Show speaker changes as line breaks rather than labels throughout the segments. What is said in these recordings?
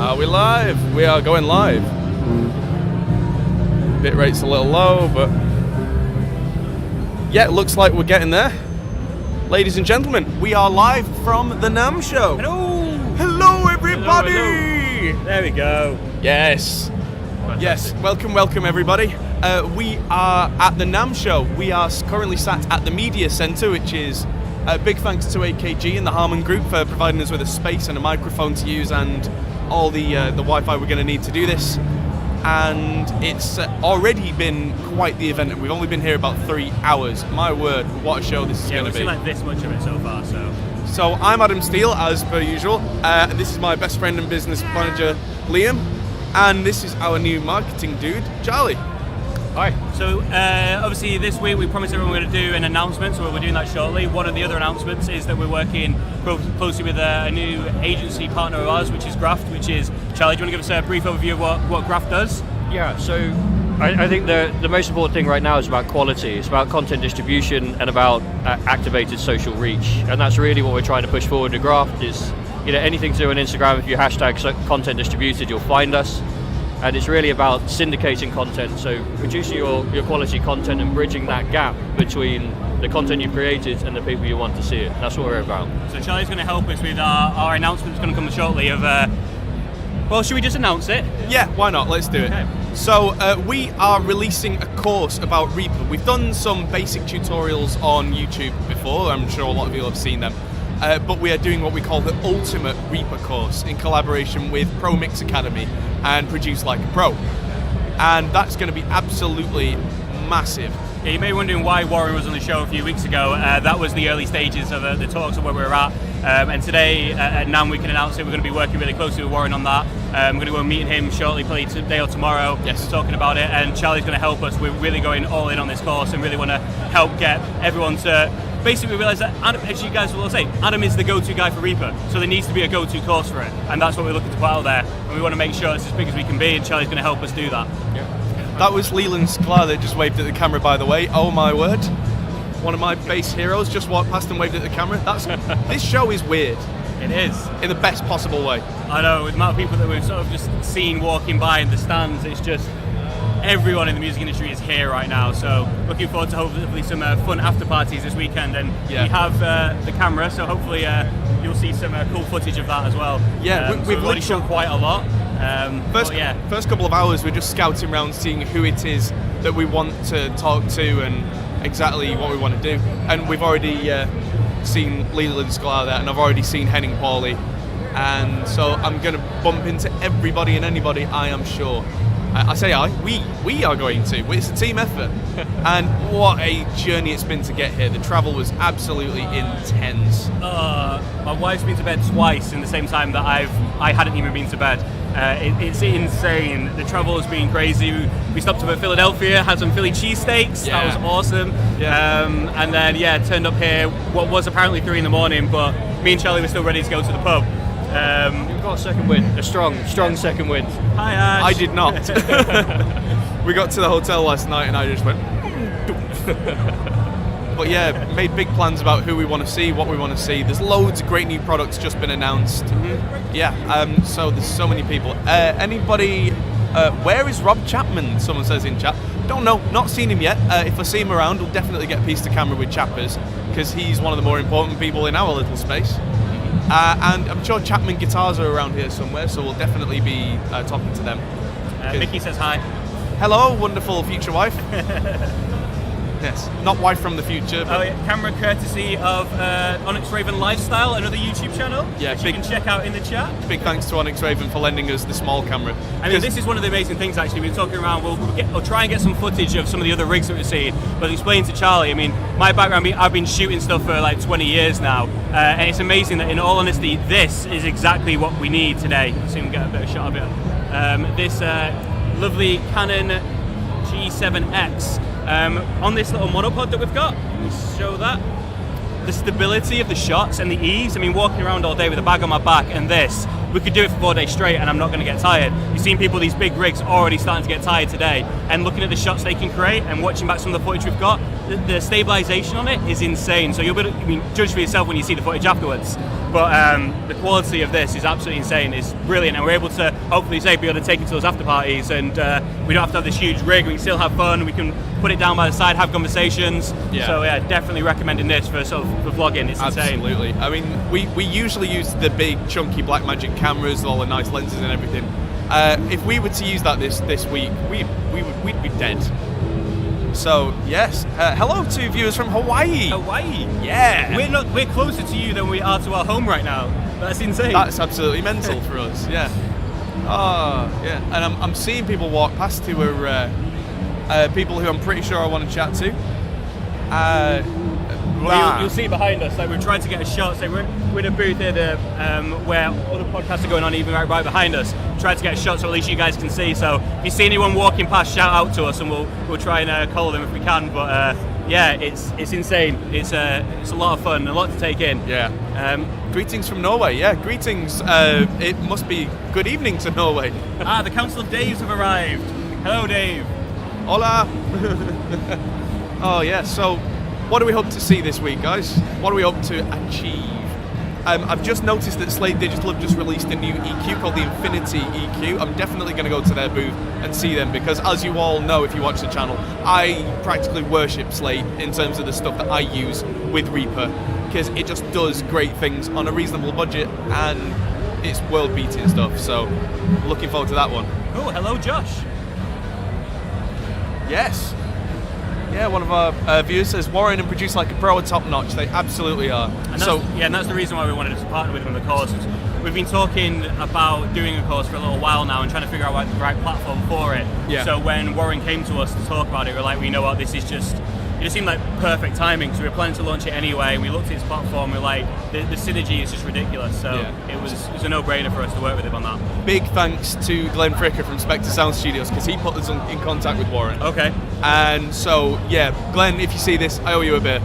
Are we live? We are going live. Bit rate's a little low, but yeah, it looks like we're getting there. Ladies and gentlemen, we are live from the NAMM show.
Hello!
Hello, everybody!
Hello. There we go.
Yes.
Fantastic.
Yes, welcome everybody. We are at the NAMM show. We are currently sat at the Media Centre, which is big thanks to AKG and the Harman Group for providing us with a space and a microphone to use and all the Wi-Fi we're going to need to do this. And it's already been quite the event. We've only been here about 3 hours. My word, what a show this is going to be.
We've seen like this much of it so far,
So I'm Adam Steele, as per usual. And this is my best friend and business manager, Liam. And this is our new marketing dude, Charlie.
Hi. So obviously this week we promised everyone we're going to do an announcement, so we're doing that shortly. One of the other announcements is that we're working closely with a new agency partner of ours, which is Graft, which is, Charlie, do you want to give us a brief overview of what Graft does?
Yeah, so I think the most important thing right now is about quality. It's about content distribution and about activated social reach. And that's really what we're trying to push forward to Graft is, anything to do on Instagram, if you hashtag content distributed, you'll find us. And it's really about syndicating content, so producing your quality content and bridging that gap between the content you've created and the people you want to see it. That's what we're about.
So Charlie's going to help us with our announcement that's going to come shortly of, well, should we just announce it?
Yeah, why not? Let's do it. Okay. So we are releasing a course about Reaper. We've done some basic tutorials on YouTube before. I'm sure a lot of you have seen them. But we are doing what we call the Ultimate Reaper course in collaboration with Pro Mix Academy and Produce Like a Pro. And that's going to be absolutely massive.
Yeah, you may be wondering why Warren was on the show a few weeks ago. That was the early stages of the talks of where we were at. And today at NAMM we can announce it. We're going to be working really closely with Warren on that. I'm going to go meet him shortly, probably today or tomorrow.
Yes.
Talking about it. And Charlie's going to help us. We're really going all in on this course and really want to help get everyone to basically realise that, as you guys will all say, Adam is the go-to guy for Reaper, so there needs to be a go-to course for it, and that's what we're looking to put out there, and we want to make sure it's as big as we can be, and Charlie's going to help us do that.
Yeah. That was Leland Sklar that just waved at the camera, by the way. Oh my word. One of my base heroes just walked past and waved at the camera. This show is weird.
It is.
In the best possible way.
I know, with the amount of people that we've sort of just seen walking by in the stands, it's just, everyone in the music industry is here right now, so looking forward to hopefully some fun after parties this weekend, and we have the camera, so hopefully you'll see some cool footage of that as well.
Yeah,
we've already shot quite a lot.
First couple of hours we're just scouting around, seeing who it is that we want to talk to and exactly what we want to do, and we've already seen Leland Sklar there, and I've already seen Henning Pauly, and so I'm going to bump into everybody and anybody, I am sure. We are going to. It's a team effort. And what a journey it's been to get here. The travel was absolutely intense.
My wife's been to bed twice in the same time that I hadn't even been to bed. It's insane. The travel has been crazy. We stopped up at Philadelphia, had some Philly cheesesteaks.
Yeah.
That was awesome. Yeah. And then, turned up here, what was apparently 3 a.m, but me and Charlie were still ready to go to the pub.
We've got a second wind, a strong second wind.
Hi, Ash.
I did not. We got to the hotel last night and I just went. But yeah, made big plans about who we want to see, what we want to see. There's loads of great new products just been announced. Mm-hmm. Yeah, so there's so many people. Anybody, where is Rob Chapman? Someone says in chat. Don't know, not seen him yet. If I see him around, we'll definitely get a piece to camera with Chappers, because he's one of the more important people in our little space. And I'm sure Chapman guitars are around here somewhere, so we'll definitely be talking to them.
Mickey says hi.
Hello, wonderful future wife. Yes, not wife from the future.
But camera courtesy of Onyx Raven Lifestyle, another YouTube channel.
Yeah,
which you can check out in the chat.
Big thanks to Onyx Raven for lending us the small camera.
I mean, this is one of the amazing things. Actually, we're talking around. We'll try and get some footage of some of the other rigs that we're seeing. But explain to Charlie. I mean, my background. I've been shooting stuff for like 20 years now, and it's amazing that, in all honesty, this is exactly what we need today. So we can get a bit of shot of it. This lovely Canon G7X. On this little monopod that we've got, let me show that. The stability of the shots and the ease. I mean, walking around all day with a bag on my back and this, we could do it for 4 days straight and I'm not going to get tired. You've seen people, these big rigs, already starting to get tired today, and looking at the shots they can create and watching back some of the footage we've got, the stabilization on it is insane. So you'll be able to, judge for yourself when you see the footage afterwards. But the quality of this is absolutely insane. It's brilliant, and we're able to hopefully be able to take it to those after parties, and we don't have to have this huge rig. We can still have fun. We can put it down by the side, have conversations.
Yeah.
So yeah, definitely recommending this for for vlogging. It's insane.
Absolutely. I mean, we usually use the big chunky Blackmagic cameras with all the nice lenses and everything. If we were to use that this week, we'd be dead. So yes, hello to viewers from Hawaii.
Hawaii.
Yeah.
We're closer to you than we are to our home right now. That's insane.
That's absolutely mental for us. Yeah. Oh yeah. And I'm seeing people walk past who are people who I'm pretty sure I want to chat to.
You'll see behind us. Like we're trying to get a shot. So we're in a booth here where all the podcasts are going on, even right behind us. Trying to get a shot so at least you guys can see. So if you see anyone walking past, shout out to us, and we'll try and call them if we can. But yeah, it's insane. It's a lot of fun, a lot to take in.
Yeah. Greetings from Norway. Yeah, greetings. It must be good evening to Norway.
The Council of Daves have arrived. Hello, Dave.
Hola. Oh yeah. So, what do we hope to see this week, guys? What do we hope to achieve? I've just noticed that Slate Digital have just released a new EQ called the Infinity EQ. I'm definitely going to go to their booth and see them because, as you all know if you watch the channel, I practically worship Slate in terms of the stuff that I use with Reaper because it just does great things on a reasonable budget and it's world-beating stuff. So, looking forward to that one.
Oh, hello, Josh.
Yes. Yeah, one of our viewers says Warren and Produce Like a Pro are top notch. They absolutely are.
And that's the reason why we wanted to partner with them on the course. We've been talking about doing a course for a little while now and trying to figure out the right platform for it.
Yeah.
So when Warren came to us to talk about it, we're like, we know what, this is just, it just seemed like perfect timing. So we were planning to launch it anyway. We looked at its platform, we're like, the synergy is just ridiculous. So it was a no-brainer for us to work with him on that.
Big thanks to Glenn Fricker from Spectre Sound Studios because he put us in contact with Warren.
Okay.
And so, yeah, Glenn, if you see this, I owe you a beer.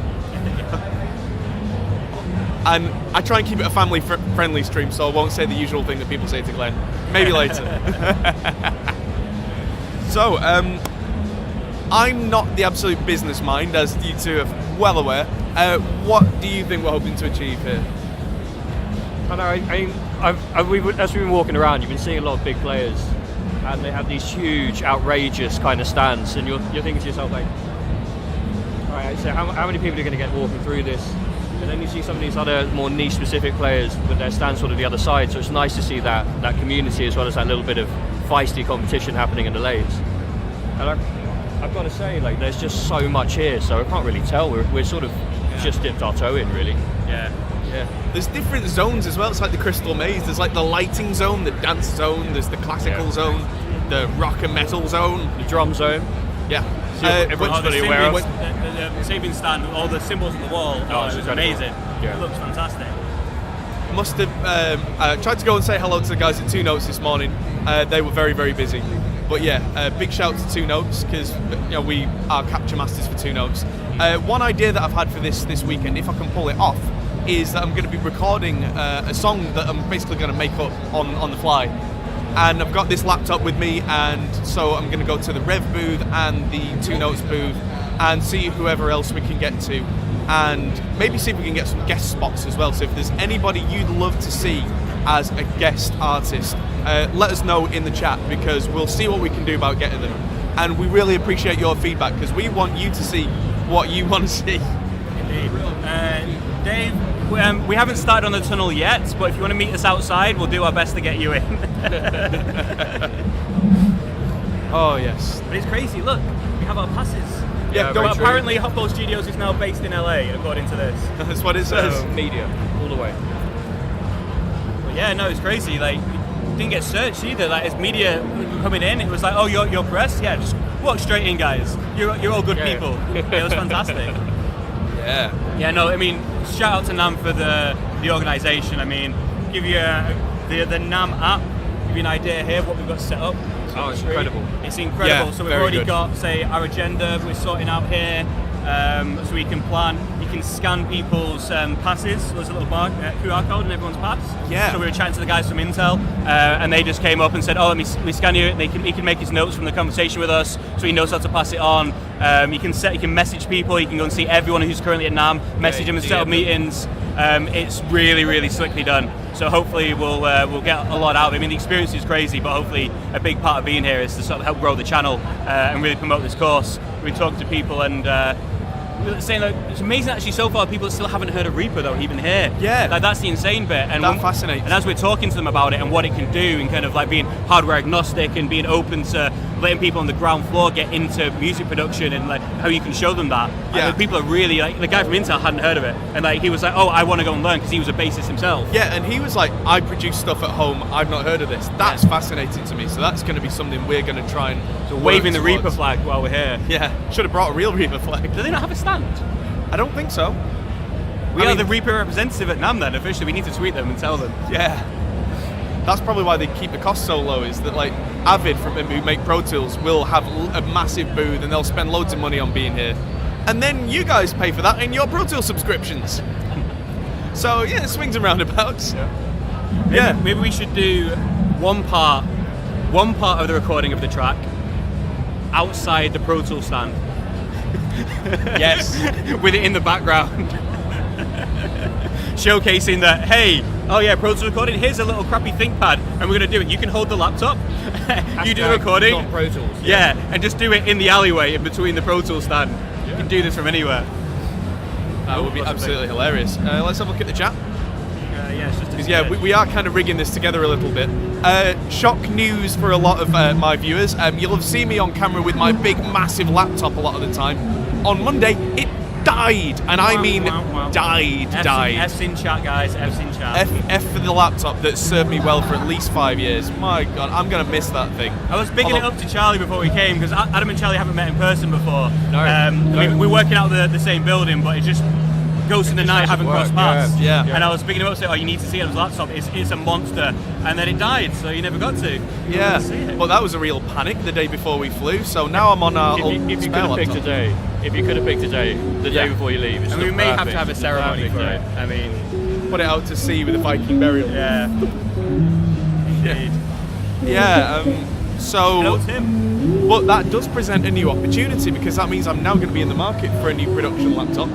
And I try and keep it a family-friendly stream, so I won't say the usual thing that people say to Glenn. Maybe later. So, I'm not the absolute business mind, as you two are well aware. What do you think we're hoping to achieve here?
I know. As we've been walking around, you've been seeing a lot of big players, and they have these huge, outrageous kind of stands, and you're thinking to yourself like, all right, so how many people are going to get walking through this? And then you see some of these other more niche-specific players with their stands sort of the other side. So it's nice to see that community as well as that little bit of feisty competition happening in the lanes. And I've got to say, like, there's just so much here, so I can't really tell. We're sort of just dipped our toe in, really.
Yeah.
There's different zones as well. It's like the Crystal Maze. There's like the lighting zone, the dance zone, there's the classical zone, the rock and metal zone,
the drum zone.
Yeah.
Everyone's fully aware of.
The saving stand, all the symbols on the wall, it was amazing.
Yeah.
It looks fantastic.
Must have tried to go and say hello to the guys at 2 Notes this morning. They were very, very busy. But yeah, big shout to 2 Notes because we are capture masters for 2 Notes. One idea that I've had for this weekend, if I can pull it off, is that I'm going to be recording a song that I'm basically going to make up on the fly. And I've got this laptop with me, and so I'm going to go to the Rev booth and the 2 Notes booth and see whoever else we can get to, and maybe see if we can get some guest spots as well. So if there's anybody you'd love to see as a guest artist, let us know in the chat because we'll see what we can do about getting them. And we really appreciate your feedback because we want you to see what you want to see.
Indeed. Dave, we haven't started on the tunnel yet, but if you want to meet us outside, we'll do our best to get you in.
Oh yes.
But it's crazy, look, we have our passes.
Yeah,
but apparently Hotball Studios is now based in LA, according to this.
That's what it says.
Media, all the way.
But yeah, no, it's crazy. Like, didn't get searched either. Like, as media coming in, it was like, oh, you're press? Yeah, just walk straight in, guys. You're all good people. It was fantastic.
Yeah.
Yeah, no, I mean, shout out to NAMM for the organisation. I mean, give you the NAMM app, give you an idea here of what we've got set up.
Oh, it's incredible.
It's incredible.
Yeah,
so we've already got, say, our agenda we're sorting out here, so we can plan. You can scan people's passes. There's a little QR code in everyone's pass.
Yeah.
So we were chatting to the guys from Intel, and they just came up and said, "Oh, let me scan you." And he can make his notes from the conversation with us, so he knows how to pass it on. You can message people. You can go and see everyone who's currently at NAMM, message them and set up meetings. It's really, really slickly done. So hopefully we'll get a lot out of it. I mean, the experience is crazy, but hopefully a big part of being here is to sort of help grow the channel and really promote this course. We talk to people and saying that it's amazing actually so far people still haven't heard of Reaper though, even here.
Yeah.
Like, that's the insane bit. And
that fascinates.
And as we're talking to them about it and what it can do and kind of like being hardware agnostic and being open to letting people on the ground floor get into music production and like how you can show them that.
Yeah.
And people are really like, the guy from Intel hadn't heard of it. And like he was like, oh, I want to go and learn because he was a bassist himself.
Yeah, and he was like, I produce stuff at home, I've not heard of this. That's fascinating to me. So that's going to be something we're going to try and
So waving the
towards.
Reaper flag while we're here.
Yeah, should have brought a real Reaper flag.
Do they not have a stand?
I don't think so.
We are the Reaper representative at NAMM then, officially. We need to tweet them and tell them.
Yeah. That's probably why they keep the cost so low, is that like Avid who make Pro Tools will have a massive booth and they'll spend loads of money on being here. And then you guys pay for that in your Pro Tools subscriptions. So yeah, it swings and roundabouts. Yeah.
Maybe we should do one part of the recording of the track outside the Pro Tools stand.
Yes.
With it in the background. Showcasing that, hey, oh yeah, Pro Tools recording, here's a little crappy ThinkPad, and we're going to do it. You can hold the laptop, you do the recording.
Not Pro Tools.
Yeah, and just do it in the alleyway in between the Pro Tools stand. You can do this from anywhere.
That would be absolutely hilarious. Let's have a look at the chat.
Yeah, it's just
Because yeah, we are kind of rigging this together a little bit. Shock news for a lot of my viewers. You'll have seen me on camera with my big, massive laptop a lot of the time. On Monday, it died, and I mean died.
F's in chat, guys. F's in chat.
F for the laptop that served me well for at least 5 years. My God, I'm gonna miss that thing.
I was bigging it up to Charlie before we came because Adam and Charlie haven't met in person before.
No.
I mean, we're working out the same building, but it just Ghost in the Night haven't crossed paths.
Yeah.
And I was bigging him up saying, oh, you need to see Adam's laptop. It's a monster. And then it died, so you never got to.
Yeah,
See it.
but that was a real panic the day before we flew. So now I'm on our
If you could
spare
have picked
laptop.
today, the day before you leave, it's
I mean, we
the
may have
perfect-
to have a
it's the
ceremony
perfect
for
day.
it. I mean,
Put it out to sea with a Viking burial.
yeah. Indeed.
Yeah.
Hello,
So,
Tim.
but that does present a new opportunity because that means I'm now going to be in the market for a new production laptop.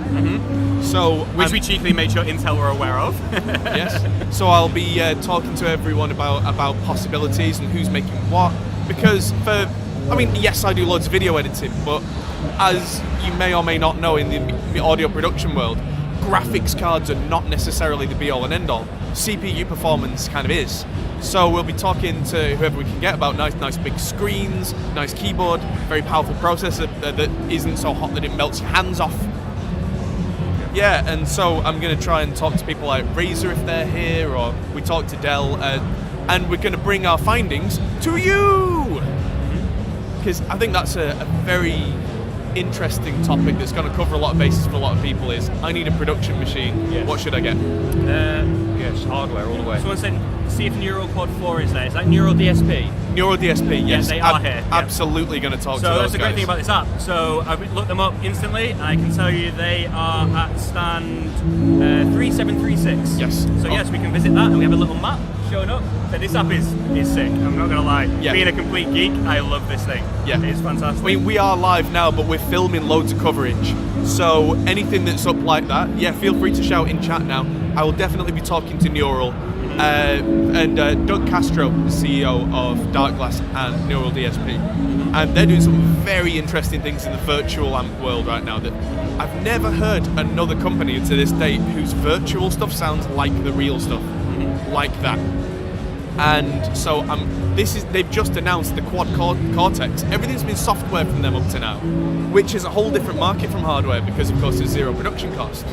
So,
Which
I'm-
we cheekily made sure Intel were aware of.
yes. So I'll be talking to everyone about possibilities and who's making what. Because yes, I do loads of video editing, but as you may or may not know in the audio production world, graphics cards are not necessarily the be-all and end-all. CPU performance kind of is. So we'll be talking to whoever we can get about nice big screens, nice keyboard, very powerful processor that isn't so hot that it melts your hands off. Yeah, and so I'm going to try and talk to people like Razer if they're here, or we talk to Dell, and we're going to bring our findings to you! Because I think that's a very interesting topic that's going to cover a lot of bases for a lot of people is, I need a production machine,
Yes.
what should I get?
Yes, hardware all the way.
Someone said, see if Neural Quad 4 is there. Is that Neural DSP?
Neuro DSP, yes.
they are here, yeah.
Absolutely going to talk to
So
those
that's the great
guys.
thing about this app. So I've looked them up instantly, and I can tell you they are at stand 3736.
Yes.
So yes, we can visit that, and we have a little map showing up. But this app is sick. I'm not gonna lie.
Yeah.
Being a complete geek, I love this thing.
Yeah.
It's fantastic.
I mean, we are live now, but we're filming loads of coverage. So anything that's up like that, yeah, feel free to shout in chat now. I will definitely be talking to Neural. And Doug Castro, the CEO of Dark Glass and Neural DSP. And they're doing some very interesting things in the virtual amp world right now that I've never heard another company to this date whose virtual stuff sounds like the real stuff. Like that. And so they've just announced the Quad Cortex. Everything's been software from them up to now, which is a whole different market from hardware because of course there's zero production cost.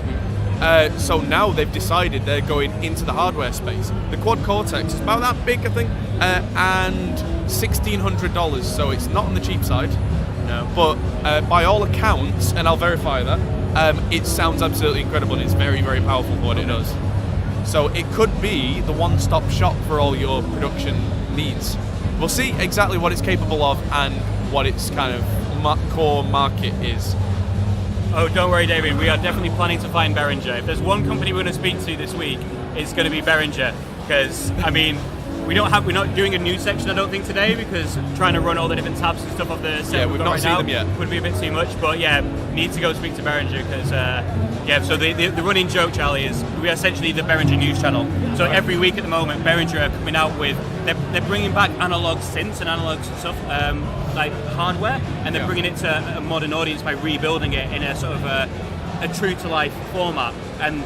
So now they've decided they're going into the hardware space. The Quad Cortex is about that big, I think, and $1,600, so it's not on the cheap side.
No.
But by all accounts, and I'll verify that, it sounds absolutely incredible and it's very, very powerful for what it does. So it could be the one-stop shop for all your production needs. We'll see exactly what it's capable of and what its kind of core market is.
Oh, don't worry, David. We are definitely planning to find Behringer. If there's one company we're going to speak to this week, it's going to be Behringer. Because, I mean, we're not doing a news section, I don't think, today, because trying to run all the different tabs and stuff off the set
we've not
right
seen
now
them yet.
would be a bit too much. But yeah, need to go speak to Behringer because so the running joke, Charlie, is we're essentially the Behringer news channel. So every week at the moment, Behringer are coming out with they're bringing back analog synths and analog stuff like hardware, and they're bringing it to a modern audience by rebuilding it in a sort of a true to life format. And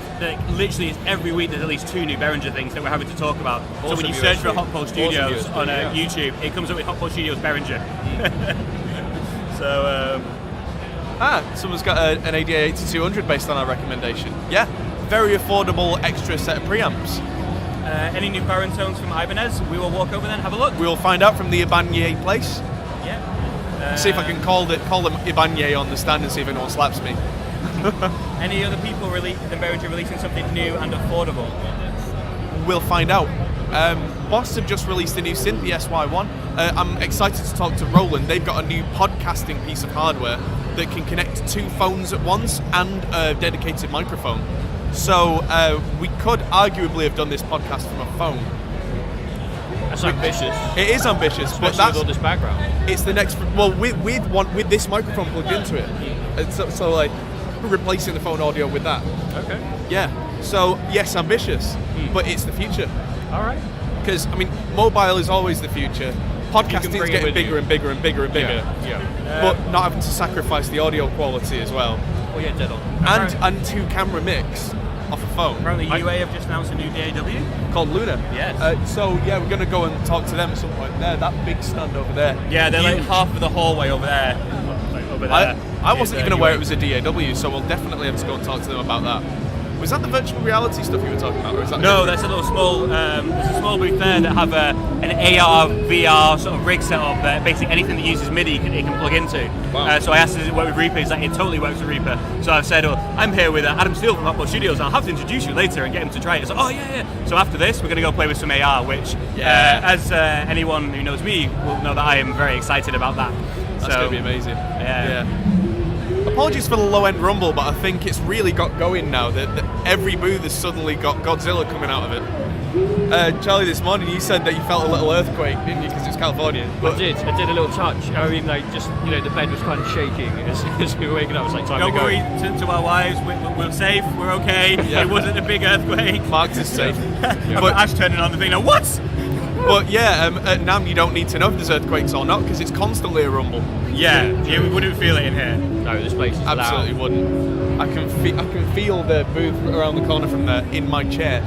literally, it's every week there's at least 2 new Behringer things that we're having to talk about.
Awesome
so when you
USB.
search for Hot Pole Studios
USB,
on YouTube, it comes up with Hot Pole Studios Behringer. So
someone's got an ADA 8200 based on our recommendation. Yeah, very affordable extra set of preamps.
any new power and tones from Ibanez, we will walk over there and have a look.
We'll find out from the Ibanye place.
Yeah.
See if I can call them Ibanye on the stand and see if anyone slaps me.
Any other people than Behringer releasing something new and affordable?
We'll find out. Boss have just released a new synth, the SY1. I'm excited to talk to Roland. They've got a new podcasting piece of hardware that can connect 2 phones at once and a dedicated microphone. So we could arguably have done this podcast from a phone.
That's ambitious.
It is ambitious,
Especially
but that's
with all this background.
it's the next. Well, with this microphone plugged into it, so like replacing the phone audio with that.
Okay.
Yeah. So yes, ambitious, but it's the future.
All right.
Because I mean, mobile is always the future. Podcasting's
bring it
getting
with
bigger
you.
and bigger and bigger and bigger.
Yeah.
But not having to sacrifice the audio quality as well.
Oh yeah, dead on.
And 2-camera mix off a phone.
Apparently UA have just announced a new DAW.
Called Luna.
Yes.
So yeah, we're gonna go and talk to them at some point. There, that big stand over there.
Yeah, they're like
Huge.
half of the hallway over there. Over there.
I wasn't
is,
even aware
UA.
it was a DAW, so we'll definitely have to go and talk to them about that. Was that the virtual reality stuff you were talking about, or is that
No,
different?
that's a little small. There's a small booth there that have an AR, VR sort of rig set up that basically anything that uses MIDI it can plug into.
Wow.
So I asked, does it work with Reaper? He's like, it totally works with Reaper. So I've said, I'm here with Adam Steele from Hotball Studios. I'll have to introduce you later and get him to try it. He's like, oh yeah. So after this, we're going to go play with some AR, which, as anyone who knows me will know that I am very excited about that.
That's going to be amazing.
Yeah.
Apologies for the low-end rumble, but I think it's really got going now. That every booth has suddenly got Godzilla coming out of it. Charlie, this morning you said that you felt a little earthquake, didn't you? Because it's California.
I did a little touch. I mean, like just the bed was kind of shaking as we were waking up. It was like time
Don't
to go.
worry to our wives, we're safe, we're okay.
Yeah.
It wasn't a big earthquake.
Marked as safe.
But Ash turning on the thing, like, what?
But yeah, at NAMM you don't need to know if there's earthquakes or not because it's constantly a rumble.
Yeah, we wouldn't feel it in here.
No, this place is
Absolutely
loud.
wouldn't. I can feel the booth around the corner from there in my chair.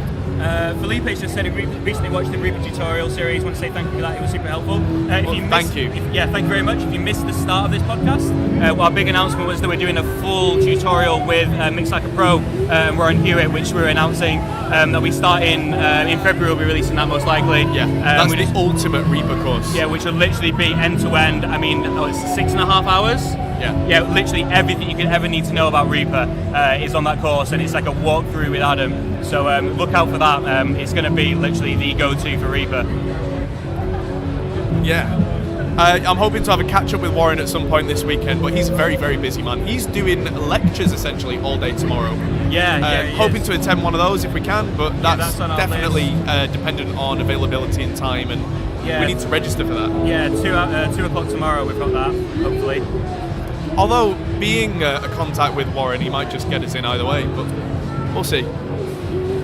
Felipe's just said he recently watched the Reaper tutorial series. I want to say thank you for that. It was super helpful.
Thank you.
Thank you very much. If you missed the start of this podcast, our big announcement was that we're doing a full tutorial with Mix Like a Pro and Warren Hewitt, which we're announcing that we start in February. We'll be releasing that most likely.
Yeah, that's the ultimate Reaper course.
Yeah, which will literally be end to end. I mean, it's 6.5 hours. Yeah, literally everything you could ever need to know about Reaper is on that course, and it's like a walkthrough with Adam. So look out for that. It's going to be literally the go-to for Reaper.
Yeah. I'm hoping to have a catch-up with Warren at some point this weekend, but he's a very, very busy man. He's doing lectures essentially all day tomorrow. Hoping to attend one of those if we can, but that's
on our
definitely dependent on availability and time, and we need to register for that.
Yeah, 2 o'clock tomorrow we've got that, hopefully.
Although, being a contact with Warren, he might just get us in either way, but we'll see.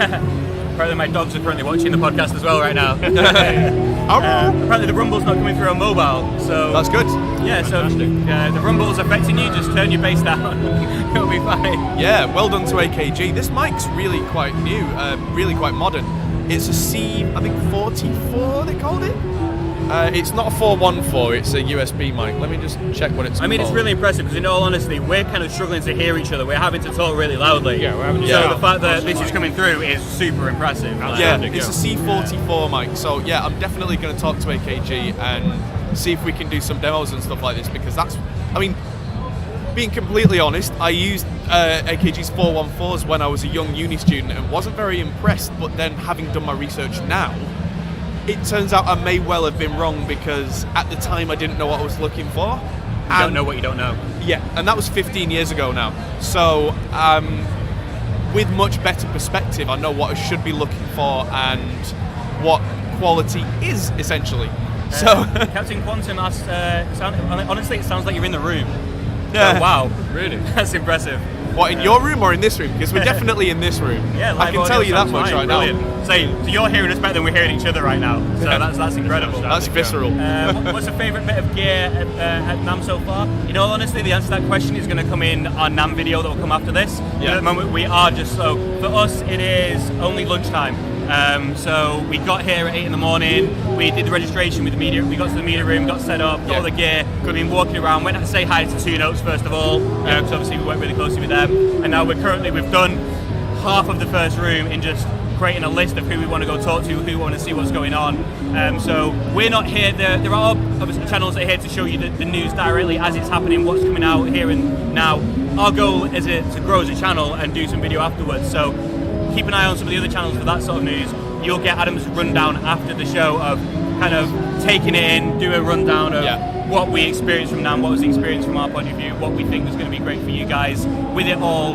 Apparently my dogs are currently watching the podcast as well right now. Apparently the rumble's not coming through on mobile, so...
That's good.
Yeah, so the rumble's affecting you, just turn your bass down. It'll be fine.
Yeah, well done to AKG. This mic's really quite new, really quite modern. It's a C, I think 44 they called it? It's not a 414, it's a USB mic. Let me just check what it's called.
I mean, it's really impressive because in all honesty, we're kind of struggling to hear each other. We're having to talk really loudly.
Yeah, we're having to
So
shout.
the fact that this is coming through is super impressive.
Yeah, it's a C44 mic. So yeah, I'm definitely going to talk to AKG and see if we can do some demos and stuff like this, because that's, I mean, being completely honest, I used AKG's 414s when I was a young uni student and wasn't very impressed, but then having done my research now, it turns out I may well have been wrong, because at the time I didn't know what I was looking for.
You don't know what you don't know.
Yeah, and that was 15 years ago now. So with much better perspective, I know what I should be looking for and what quality is, essentially. So
Captain Quantum asked, honestly, it sounds like you're in the room.
Yeah.
Oh, wow.
Really?
That's impressive.
what, in your room or in this room? Because we're definitely in this room.
Yeah,
I can tell you that much right
brilliant.
now.
So you're hearing us better than we're hearing each other right now. So that's incredible.
That's visceral.
What's your favourite bit of gear at NAMM so far? In all honesty, the answer to that question is going to come in our NAMM video that will come after this.
Yeah.
At the moment, we are just so. For us, it is only lunchtime. So we got here at 8 in the morning. We did the registration with the media. We got to the media room, got set up, got all the gear. We've been walking around. Went to say hi to Two Notes first of all, because obviously we work really closely with them. And now we've done half of the first room in just creating a list of who we want to go talk to, who we want to see what's going on. So we're not here. There are obviously channels that are here to show you the news directly as it's happening, what's coming out here and now. Our goal is to grow as a channel and do some video afterwards. So keep an eye on some of the other channels for that sort of news. You'll get Adam's rundown after the show of kind of taking it in, do a rundown of what we experienced from NAMM, what was the experience from our point of view, what we think was going to be great for you guys, with it all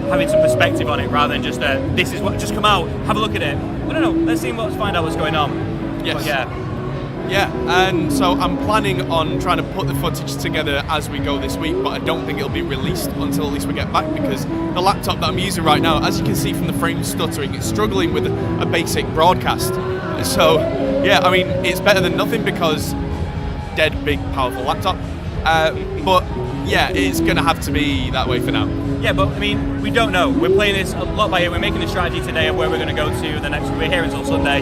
having some perspective on it rather than just this is what just come out, have a look at it. I don't know, let's find out what's going on.
Yes.
But
Yeah, and so I'm planning on trying to put the footage together as we go this week, but I don't think it'll be released until at least we get back, because the laptop that I'm using right now, as you can see from the frame stuttering, it's struggling with a basic broadcast. So, yeah, I mean, it's better than nothing because dead big, powerful laptop. But yeah, it's going to have to be that way for now.
Yeah, but I mean, we don't know. We're playing this a lot by ear. We're making a strategy today of where we're going to go to the next. We're here until Sunday.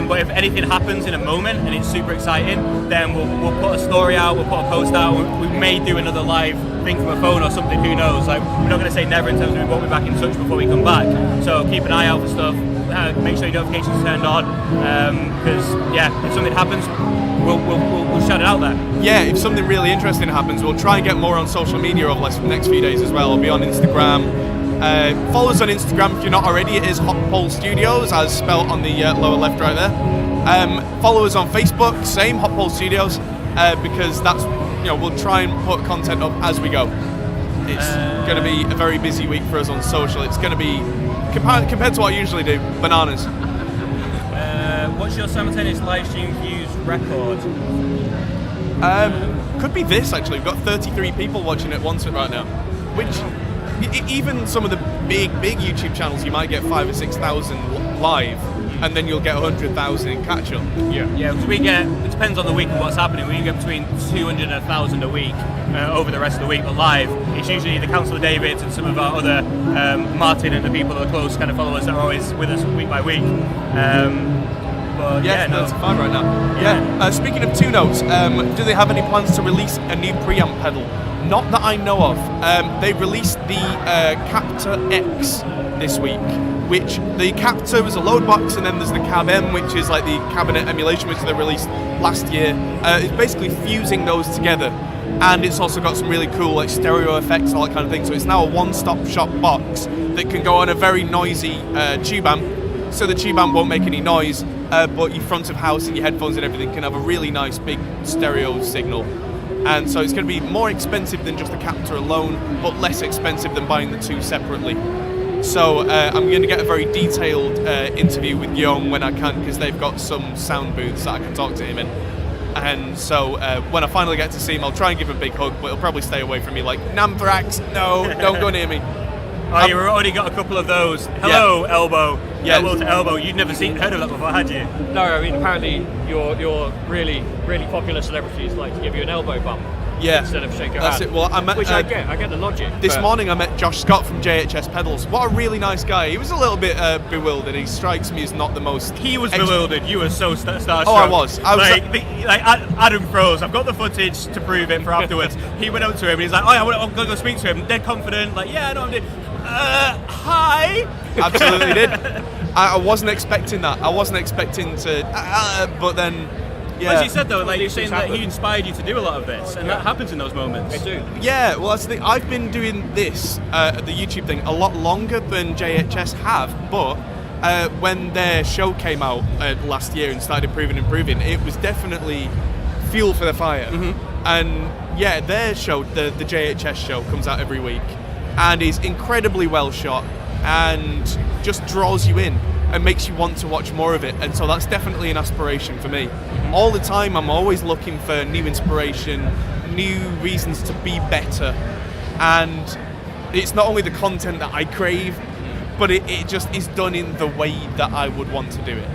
But if anything happens in a moment and it's super exciting, then we'll put a story out. We'll put a post out. We may do another live thing from a phone or something. Who knows? Like, we're not going to say never in terms of we won't be back in touch before we come back. So keep an eye out for stuff. Make sure your notifications are turned on. Because if something happens, we'll shout it out there.
Yeah, if something really interesting happens, we'll try and get more on social media over the next few days as well. I'll be on Instagram. Follow us on Instagram if you're not already. It is Hot Pole Studios, as spelled on the lower left right there. Follow us on Facebook, same Hot Pole Studios, because that's we'll try and put content up as we go. It's going to be a very busy week for us on social. It's going to be compared to what I usually do, bananas.
What's your simultaneous live stream views record?
Could be this actually. We've got 33 people watching at once right now, which even some of the big YouTube channels, you might get 5,000 or 6,000 live, and then you'll get 100,000 in catch up.
Yeah, because it depends on the week and what's happening. We can get between 200 and 1,000 a week over the rest of the week, but live, it's usually the Council of Davids and some of our other, Martin and the people that are close kind of followers that are always with us week by week. But
that's fine right now. Speaking of Two Notes, do they have any plans to release a new preamp pedal? Not that I know of. They released the Captor X this week, which the Captor was a load box, and then there's the Cab M, which is like the cabinet emulation, which they released last year. It's basically fusing those together, and it's also got some really cool like stereo effects and all that kind of thing. So it's now a one-stop shop box that can go on a very noisy tube amp. So the tube amp won't make any noise, but your front of house and your headphones and everything can have a really nice big stereo signal. And so it's going to be more expensive than just the Captor alone, but less expensive than buying the two separately. So I'm going to get a very detailed interview with Guillaume when I can, because they've got some sound booths that I can talk to him in. And so when I finally get to see him, I'll try and give him a big hug, but he'll probably stay away from me like, Namthrax, no, don't go near me.
Oh, you've already got a couple of those. Hello, Elbow.
Yeah.
Elbow to Elbow. You'd never heard of that before, had you?
No, I mean, apparently your really popular celebrities like to give you an elbow bump instead of shake your hand.
That's it. Well, I
get the logic.
This morning I met Josh Scott from JHS Pedals. What a really nice guy. He was a little bit bewildered. He strikes me as not the most...
He was bewildered. You were so starstruck.
Oh, I was.
Adam froze. I've got the footage to prove it for afterwards. He went up to him and he's like, I'm going to go speak to him. Dead confident. Like, yeah, I know what I'm doing. Hi.
Absolutely did. I wasn't expecting that. I wasn't expecting to... but then... Yeah.
As you said though, like you're saying that he inspired you to do a lot of this, and that happens in those moments.
They do.
Yeah, well that's the thing. I've been doing this, the YouTube thing, a lot longer than JHS have, but when their show came out last year and started improving, it was definitely fuel for the fire. Mm-hmm. And yeah, their show, the JHS show, comes out every week, and is incredibly well shot, and just draws you in. and makes you want to watch more of it. And so that's definitely an aspiration for me. All the time, I'm always looking for new inspiration, new reasons to be better. And it's not only the content that I crave, but it just is done in the way that I would want to do it.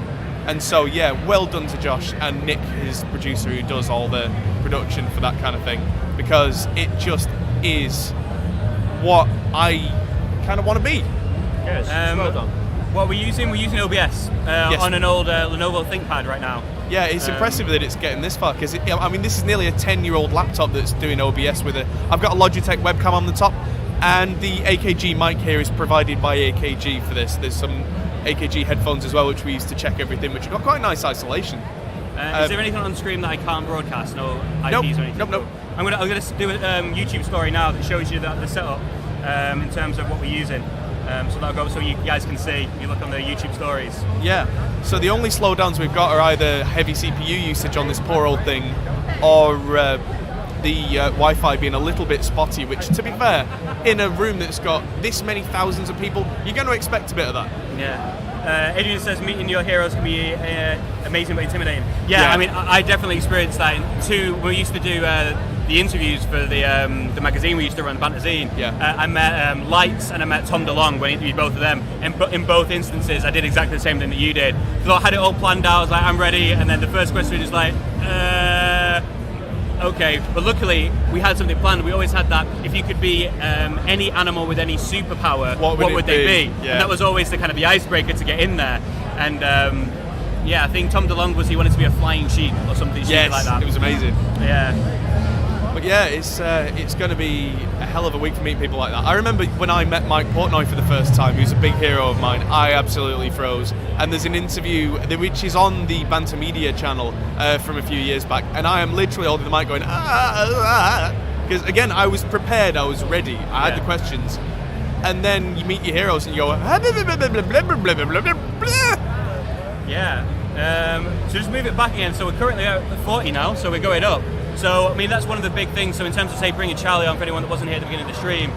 And so, yeah, well done to Josh and Nick, his producer, who does all the production for that kind of thing, because it just is what I kind of want to be.
Yes, well done.
What we're using OBS
Yes.
on an old Lenovo ThinkPad right now.
Yeah, it's impressive that it's getting this far, because this is nearly a 10-year-old laptop that's doing OBS with it. I've got a Logitech webcam on the top, and the AKG mic here is provided by AKG for this. There's some AKG headphones as well, which we use to check everything, which have got quite nice isolation.
Is there anything on screen that I can't broadcast? No IPs or anything?
Nope.
I'm gonna do a YouTube story now that shows you the setup in terms of what we're using. So that'll go so you guys can see. You look on the YouTube stories.
Yeah. So the only slowdowns we've got are either heavy CPU usage on this poor old thing, or the Wi-Fi being a little bit spotty. Which, to be fair, in a room that's got this many thousands of people, you're going to expect a bit of that.
Yeah. Adrian says meeting your heroes can be amazing but intimidating. Yeah. I mean, I definitely experienced that when we used to do the interviews for the magazine we used to run, the Bantazine.
Yeah.
I met Lights and I met Tom DeLonge when I interviewed both of them. And in both instances, I did exactly the same thing that you did. So I had it all planned out. I was like, I'm ready. And then the first question was like, okay. But luckily, we had something planned. We always had that. If you could be any animal with any superpower, what would they be?
Yeah.
And that was always the icebreaker to get in there. And I think Tom DeLonge he wanted to be a flying sheep or something stupid like that.
It was amazing.
Yeah.
But yeah, it's going to be a hell of a week to meet people like that. I remember when I met Mike Portnoy for the first time, who's a big hero of mine, I absolutely froze. And there's an interview which is on the Banter Media channel from a few years back, and I am literally holding the mic going, because again, I was prepared, I was ready, I had the questions. And then you meet your heroes and you go,
yeah. So just move it back again. So we're currently at 40 now, so we're going up. So, I mean, that's one of the big things. So in terms of, say, bringing Charlie on, for anyone that wasn't here at the beginning of the stream,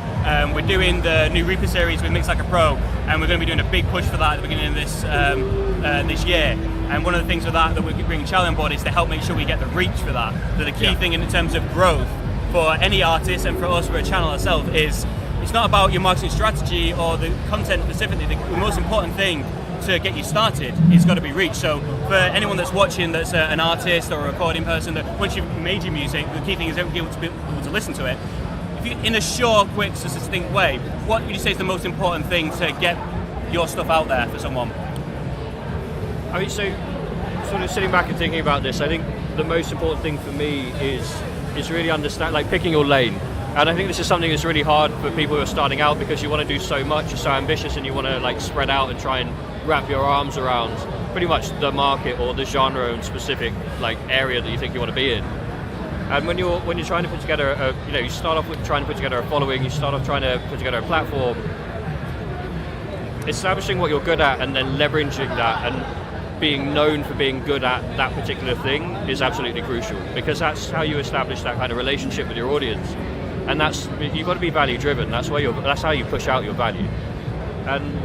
we're doing the new Reaper series with Mix Like a Pro, and we're going to be doing a big push for that at the beginning of this year. And one of the things with that we're bringing Charlie on board is to help make sure we get the reach for that. So the key thing in terms of growth for any artist and for us, for a channel ourselves, is it's not about your marketing strategy or the content specifically. The most important thing to get you started, it's got to be reach. So for anyone that's watching that's an artist or a recording person, that once you've made your music, the key thing is to be able to listen to it. If you, in a short, quick, succinct way, what would you say is the most important thing to get your stuff out there for someone?
I mean, so sort of sitting back and thinking about this, I think the most important thing for me is really understand, like picking your lane. And I think this is something that's really hard for people who are starting out, because you want to do so much, you're so ambitious, and you want to like spread out and try and wrap your arms around pretty much the market or the genre and specific like area that you think you want to be in. And when you're trying to put together you start off with trying to put together a following, you start off trying to put together a platform, establishing what you're good at and then leveraging that and being known for being good at that particular thing is absolutely crucial, because that's how you establish that kind of relationship with your audience. And you've got to be value driven. That's how you push out your value. And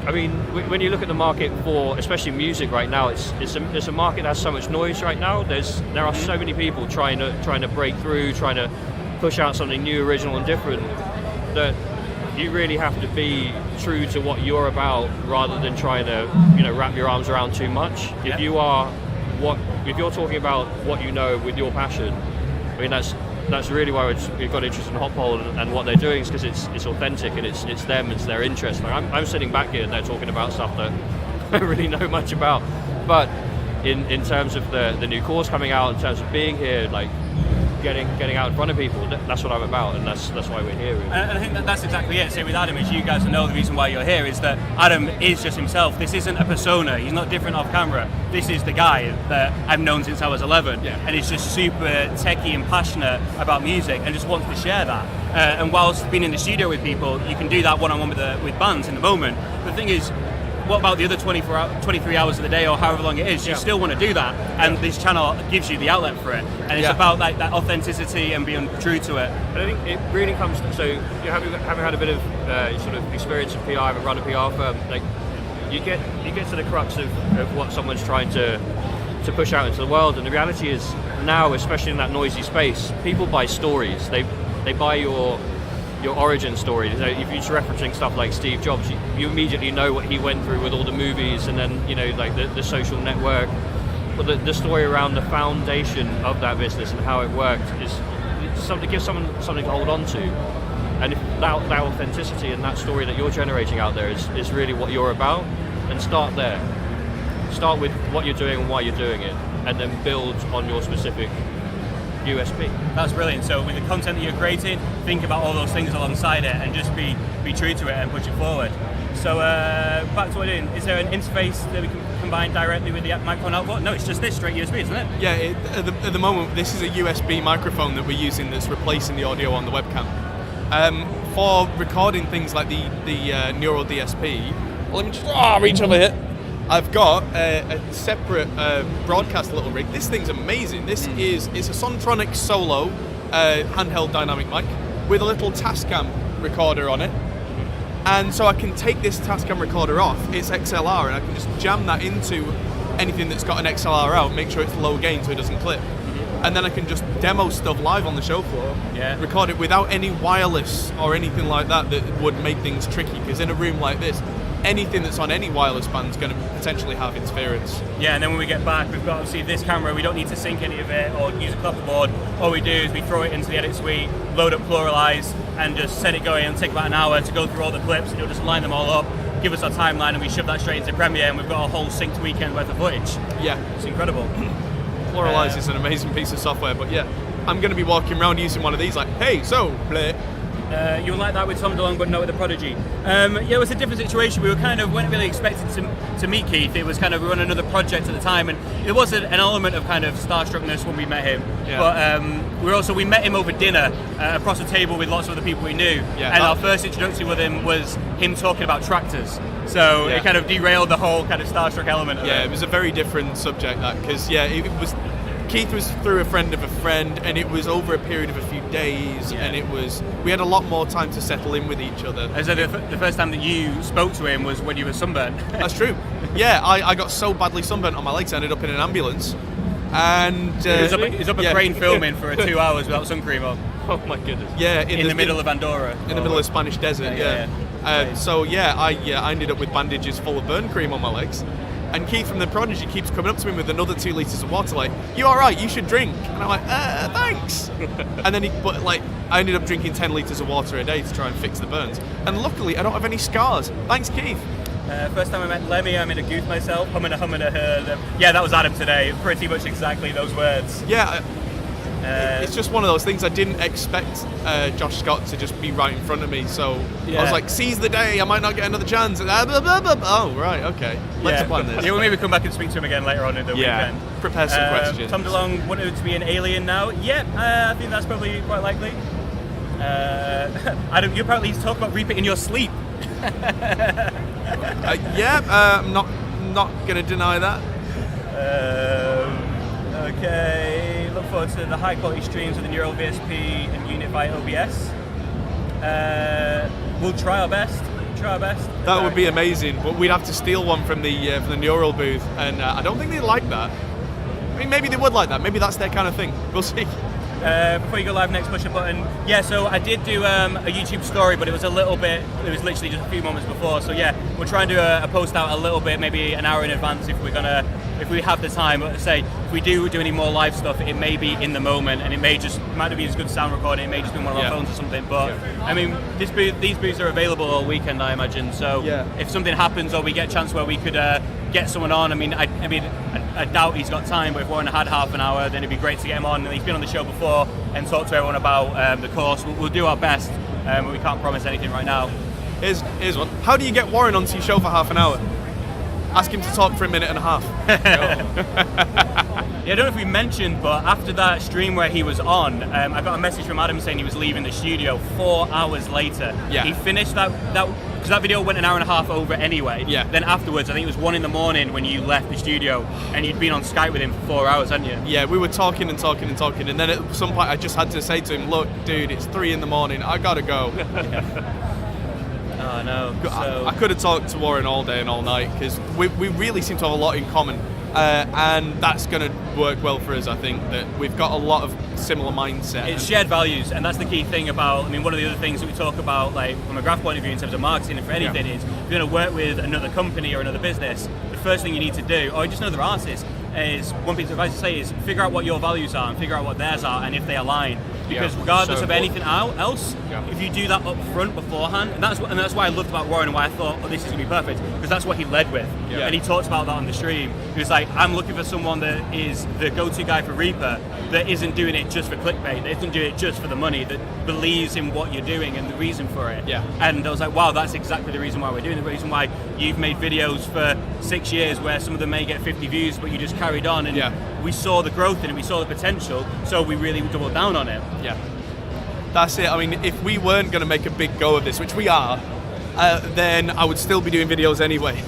I mean, when you look at the market for especially music right now, it's a market that has so much noise right now. There are so many people trying to break through, trying to push out something new, original, and different, that you really have to be true to what you're about, rather than trying to wrap your arms around too much.
Yeah.
If you're talking about what you know with your passion, I mean that's really why we've got interest in Hotpole and what they're doing, is because it's authentic and it's them, it's their interest. Like I'm sitting back here and they're talking about stuff that I don't really know much about, but in terms of the new course coming out, in terms of being here, like getting out in front of people, that's what I'm about, and that's why we're here. Really.
And I think that's exactly it. Same with Adam, is you guys know the reason why you're here is that Adam is just himself. This isn't a persona. He's not different off camera. This is the guy that I've known since I was 11, and he's just super techie and passionate about music and just wants to share that. And whilst being in the studio with people, you can do that one-on-one with bands in the moment. But the thing is, what about the other 23 hours of the day or however long it is? You still want to do that, and this channel gives you the outlet for it. And it's about like that authenticity and being true to it.
And I think it really comes to, so having had a bit of sort of experience in PR, having run a PR firm, like you get to the crux of what someone's trying to push out into the world, and the reality is now, especially in that noisy space, people buy stories. They buy your origin story. So if you're just referencing stuff like Steve Jobs, you immediately know what he went through with all the movies, and then like the social network. But the story around the foundation of that business and how it worked is something, gives someone something to hold on to. And if that authenticity and that story that you're generating out there is really what you're about, then start there. Start with what you're doing and why you're doing it, and then build on your specific USP.
That's brilliant. So with the content that you're creating, think about all those things alongside it and just be true to it and push it forward. So back to what we're doing, is there an interface that we can combine directly with the microphone output? No, it's just this straight USB, isn't it?
Yeah, at the moment this is a USB microphone that we're using that's replacing the audio on the webcam. For recording things like the Neural DSP, let me just reach over here. I've got a separate broadcast little rig. This thing's amazing. It's a Sontronic Solo handheld dynamic mic with a little Tascam recorder on it. And so I can take this Tascam recorder off, it's XLR, and I can just jam that into anything that's got an XLR out, make sure it's low gain so it doesn't clip. And then I can just demo stuff live on the show floor, record it without any wireless or anything like that would make things tricky, because in a room like this, anything that's on any wireless band is going to potentially have interference.
Yeah, and then when we get back, we've got obviously this camera, we don't need to sync any of it or use a clapperboard. All we do is we throw it into the edit suite, load up Pluralize, and just set it going. It'll take about an hour to go through all the clips, and you'll just line them all up, give us our timeline, and we shove that straight into Premiere, and we've got a whole synced weekend worth of footage.
Yeah.
It's incredible.
Pluralize is an amazing piece of software, but yeah, I'm going to be walking around using one of these like, hey, so, bleh.
You were like that with Tom DeLonge, but not with the Prodigy. It was a different situation. We weren't really expected to meet Keith. It was kind of, we were on another project at the time, and there was an element of kind of starstruckness when we met him. Yeah. But we met him over dinner across the table with lots of other people we knew. Yeah, and our first introduction with him was him talking about tractors. So it kind of derailed the whole kind of starstruck element of it.
Yeah, it was a very different subject, that, because Keith was through a friend of a friend, and it was over a period of a few days, and we had a lot more time to settle in with each other.
And so the first time that you spoke to him was when you were sunburnt.
That's true. Yeah, I got so badly sunburnt on my legs I ended up in an ambulance. And
he was up a crane filming for 2 hours without sun cream on.
Oh my goodness.
Yeah,
in the middle of Andorra.
In the middle of the Spanish desert, I ended up with bandages full of burn cream on my legs. And Keith from the Prodigy keeps coming up to me with another 2 litres of water, like, you alright, you should drink. And I'm like, thanks. And then I ended up drinking 10 litres of water a day to try and fix the burns. And luckily, I don't have any scars. Thanks, Keith.
First time I met Lemmy, I made a goof myself. Humana her. Yeah, that was Adam today. Pretty much exactly those words.
Yeah. It's just one of those things. I didn't expect Josh Scott to just be right in front of me, so I was like, seize the day, I might not get another chance. And oh, right, okay. Let's plan this.
Yeah, we'll maybe come back and speak to him again later on in the weekend.
Prepare some questions.
Tom DeLonge wanted to be an alien now. I think that's probably quite likely. Adam, you apparently talk about Reaper in your sleep.
I'm not going to deny that.
Okay, look forward to the high quality streams with the Neural VSP and Unify OBS. We'll try our best. That
would be amazing, but we'd have to steal one from the Neural booth, and I don't think they'd like that. I mean, maybe they would like that. Maybe that's their kind of thing. We'll see.
Before you go live, next push a button. Yeah, so I did do a YouTube story, but it was literally just a few moments before. So yeah, we'll try and do a post out a little bit, maybe an hour in advance if we have the time. But say, if we do any more live stuff, it may be in the moment, and it might not be as good sound recording. It may just be one of our phones or something. But I mean, these booths are available all weekend, I imagine. So if something happens or we get a chance where we could get someone on, I doubt he's got time, but if Warren had half an hour, then it'd be great to get him on. He's been on the show before and talk to everyone about the course. We'll do our best, but we can't promise anything right now.
Here's one. How do you get Warren onto your show for half an hour? Ask him to talk for a minute and a half.
Yeah, I don't know if we mentioned, but after that stream where he was on, I got a message from Adam saying he was leaving the studio 4 hours later. Yeah. He finished that because that video went an hour and a half over anyway. Yeah. Then afterwards, I think it was 1 a.m. when you left the studio, and you'd been on Skype with him for 4 hours, hadn't you? Yeah, we were talking, and then at some point I just had to say to him, look, dude, it's 3 a.m, I gotta go. Oh no.
I could have talked to Warren all day and all night because we really seem to have a lot in common, and that's going to work well for us. I think that we've got a lot of similar mindset.
It's shared values, and that's the key thing about. I mean, one of the other things that we talk about, like from a graph point of view, in terms of marketing and for anything, is if you're going to work with another company or another business, the first thing you need to do, or just another artist, is one piece of advice to say is figure out what your values are and figure out what theirs are, and if they align. Because regardless of anything else, if you do that up front beforehand, and that's why I loved about Warren and why I thought, oh, this is going to be perfect, because that's what he led with. And he talked about that on the stream. He was like, I'm looking for someone that is the go-to guy for Reaper, that isn't doing it just for clickbait, that isn't doing it just for the money, that believes in what you're doing and the reason for it. And I was like, wow, that's exactly the reason why we're doing it, the reason why you've made videos for 6 years where some of them may get 50 views, but you just carried on, and we saw the growth in it, we saw the potential, so we really doubled down on it.
That's it. I mean, if we weren't going to make a big go of this, which we are, then I would still be doing videos anyway.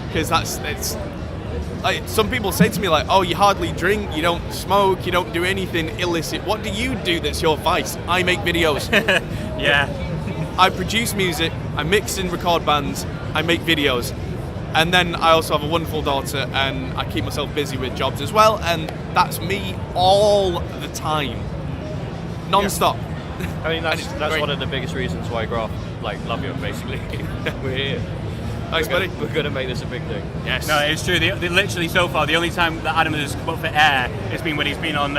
Because it's like, some people say to me like, oh, you hardly drink, you don't smoke, you don't do anything illicit. What do you do that's your vice? I make videos. I produce music, I mix and record bands, I make videos. And then I also have a wonderful daughter, and I keep myself busy with jobs as well, and that's me all the time. Non-stop.
I mean, that's one of the biggest reasons why Graph love you, basically. We're here.
Thanks, buddy.
We're going to make this a big thing.
Yes.
No, it's true. Literally, so far, the only time that Adam has come up for air has been when he's been on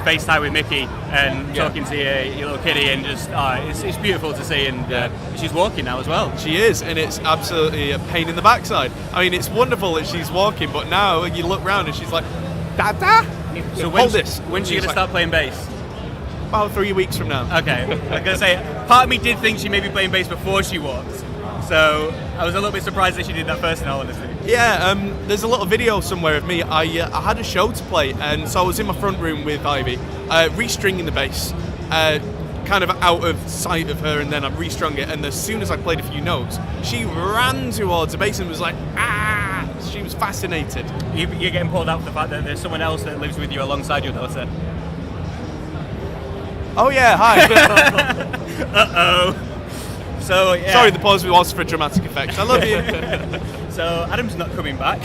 FaceTime with Mickey and talking to your little kiddie, and just it's beautiful to see. And she's walking now as well.
She is, and it's absolutely a pain in the backside. I mean, it's wonderful that she's walking, but now you look round and she's like, Dada.
So
hold this.
When's she going to start playing bass?
About 3 weeks from now.
Okay, I was going to say, part of me did think she may be playing bass before she walked, so I was a little bit surprised that she did that first, in all honesty.
Yeah, there's a little video somewhere of me. I had a show to play, and so I was in my front room with Ivy, restringing the bass, kind of out of sight of her, and then I restrung it, and as soon as I played a few notes, she ran towards the bass and was like, ah! She was fascinated.
You're getting pulled out for the fact that there's someone else that lives with you alongside your daughter.
Oh yeah, hi.
Uh-oh. So, yeah.
Sorry, the pause was for dramatic effect. I love you.
So, Adam's not coming back.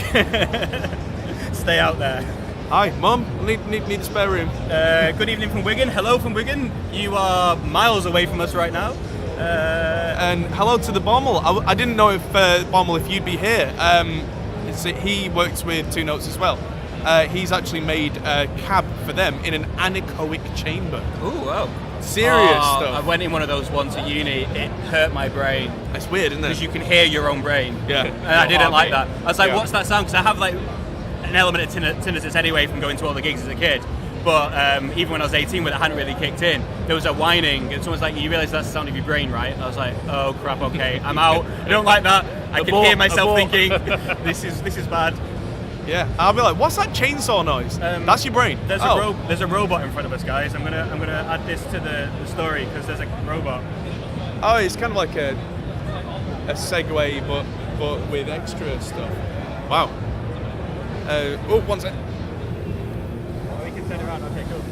Stay out there.
Hi, Mum. Need a spare room.
Good evening from Wigan. Hello from Wigan. You are miles away from us right now.
And hello to the Bommel. I didn't know if Bommel, if you'd be here. He works with Two Notes as well. He's actually made a cab for them in an anechoic chamber.
Ooh, wow.
Serious stuff.
I went in one of those once at uni. It hurt my brain.
It's weird, isn't it?
Because you can hear your own brain.
Yeah.
And I didn't like that. I was like, what's that sound? Because I have an element of tinnitus anyway from going to all the gigs as a kid. But even when I was 18, when it hadn't really kicked in, there was a whining, and someone's like, you realise that's the sound of your brain, right? I was like, oh crap, okay, I'm out. I don't like that. I can hear myself thinking, this is bad.
Yeah, I'll be like, what's that chainsaw noise? That's your brain.
There's a robot in front of us, guys. I'm gonna add this to the story because there's a robot.
Oh, it's kind of like a Segway, but with extra stuff. Wow. One sec.
We can turn it around. Okay, cool.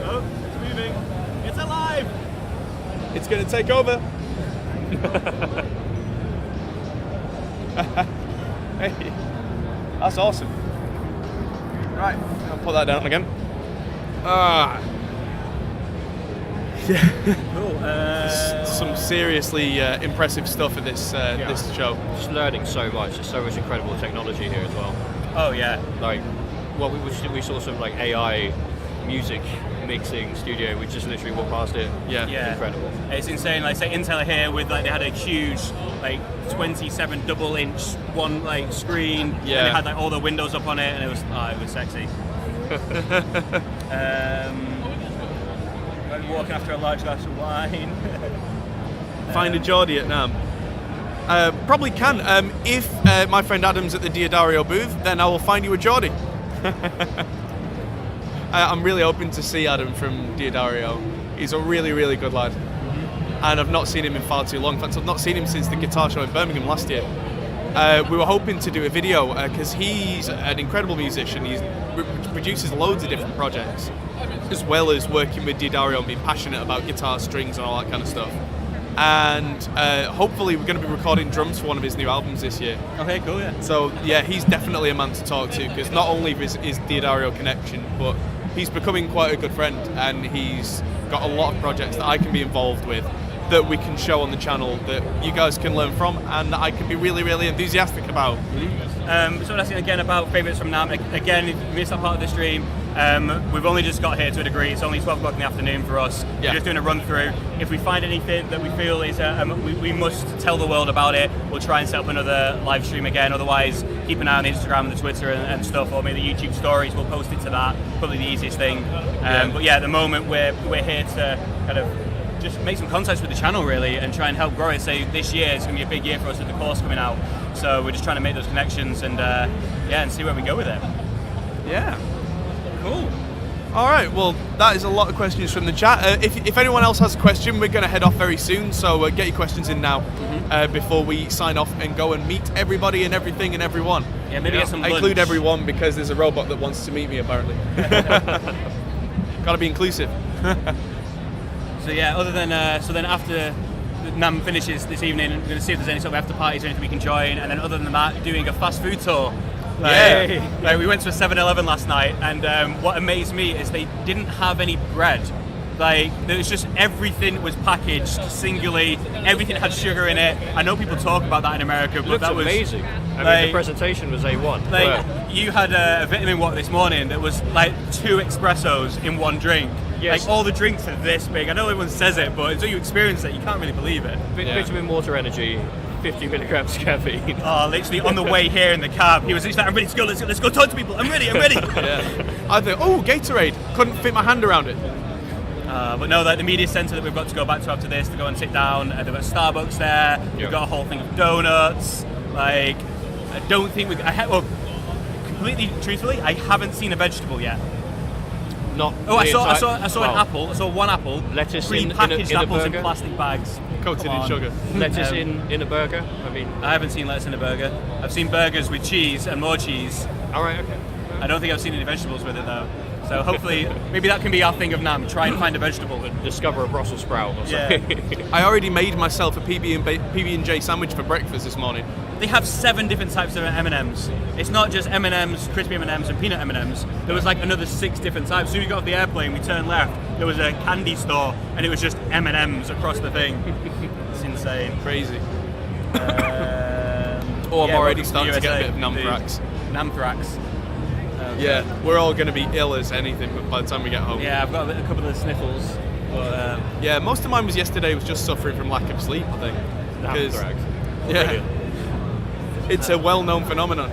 Oh, it's moving. It's alive.
It's gonna take over. Hey, that's awesome. Right, I'll put that down again. Yeah.
Cool.
Some seriously impressive stuff at this show.
Just learning so much. There's so much incredible technology here as well.
Oh yeah.
We saw some AI music mixing studio. We just literally walked past it.
Yeah.
Incredible.
It's insane. Like, say Intel are here with they had a huge 27 double-inch one screen.
Yeah.
And they had all the windows up on it, and it was sexy. I'm walking after a large glass of wine.
Find a Geordie at NAMM. Probably can. If my friend Adam's at the Diodario booth, then I will find you a Geordie. I'm really hoping to see Adam from Diodario. He's a really, really good lad. And I've not seen him in far too long. In fact, I've not seen him since the guitar show in Birmingham last year. we were hoping to do a video because he's an incredible musician. He produces loads of different projects, as well as working with Didario and being passionate about guitar, strings, and all that kind of stuff. And hopefully we're going to be recording drums for one of his new albums this year.
Okay, cool, yeah.
So yeah, he's definitely a man to talk to, because not only is Didario connection, but he's becoming quite a good friend, and he's got a lot of projects that I can be involved with, that we can show on the channel, that you guys can learn from, and that I can be really, really enthusiastic about.
So asking again about favourites from NAMM. Again, if you missed that part of the stream, we've only just got here to a degree. It's only 12 o'clock in the afternoon for us.
Yeah.
We're just doing a run through. If we find anything that we feel is we must tell the world about it, we'll try and set up another live stream again. Otherwise, keep an eye on Instagram and the Twitter and stuff, or maybe the YouTube stories. We'll post it to that. Probably the easiest thing. But yeah, at the moment we're here to kind of just make some contacts with the channel really, and try and help grow it. So this year is going to be a big year for us with the course coming out. So we're just trying to make those connections and and see where we go with it.
Yeah.
Cool.
All right, well, that is a lot of questions from the chat. If anyone else has a question, we're going to head off very soon, so get your questions in now before we sign off and go and meet everybody and everything and everyone.
Yeah, maybe get some
I
lunch.
include everyone because there's a robot that wants to meet me, apparently. Got to be inclusive.
So yeah, other than then after NAMM finishes this evening, we're going to see if there's any sort of after parties or anything we can join, and then other than that, doing a fast food tour. Like we went to a 7-Eleven last night, and what amazed me is they didn't have any bread. Like, there was just everything was packaged singularly. Everything had sugar in it. I know people talk about that in America, but that was
amazing. I mean, the presentation was A1.
Like, you had a vitamin water this morning that was like 2 espressos in one drink.
Yes.
Like, all the drinks are this big. I know everyone says it, but until you experience it, you can't really believe it.
Vitamin water energy, 50 milligrams caffeine.
Oh, literally on the way here in the cab, he was just like, I'm ready to go, let's go talk to people, I'm ready.
I think, Gatorade. Couldn't fit my hand around it.
But no, like the media centre that we've got to go back to after this to go and sit down, they've got Starbucks there, we've got a whole thing of donuts. Like, I don't think completely truthfully, I haven't seen a vegetable yet.
Not.
Oh, I saw an apple. I saw one apple.
Lettuce
pre-packaged
in a
apples in
burger?
plastic bags.
Coated in sugar.
Lettuce in a burger. I mean,
I haven't seen lettuce in a burger. I've seen burgers with cheese and more cheese.
all right, okay.
I don't think I've seen any vegetables with it though. So hopefully, maybe that can be our thing of NAMM. Try and find a vegetable.
Discover a Brussels sprout or something.
Yeah.
I already made myself a PB&J sandwich for breakfast this morning.
They have 7 different types of M&Ms. It's not just M&Ms, crispy M&Ms, and peanut M&Ms. There was like another 6 different types. As soon as we got off the airplane, we turned left. There was a candy store, and it was just M&Ms across the thing. It's insane.
Crazy. I'm already starting to get a bit of Namthrax.
Namthrax.
Yeah, we're all going to be ill as anything by the time we get home.
Yeah, I've got a couple of sniffles. But,
yeah, most of mine was yesterday. Was just suffering from lack of sleep, I think.
Namthrax.
Yeah. It's a well-known phenomenon.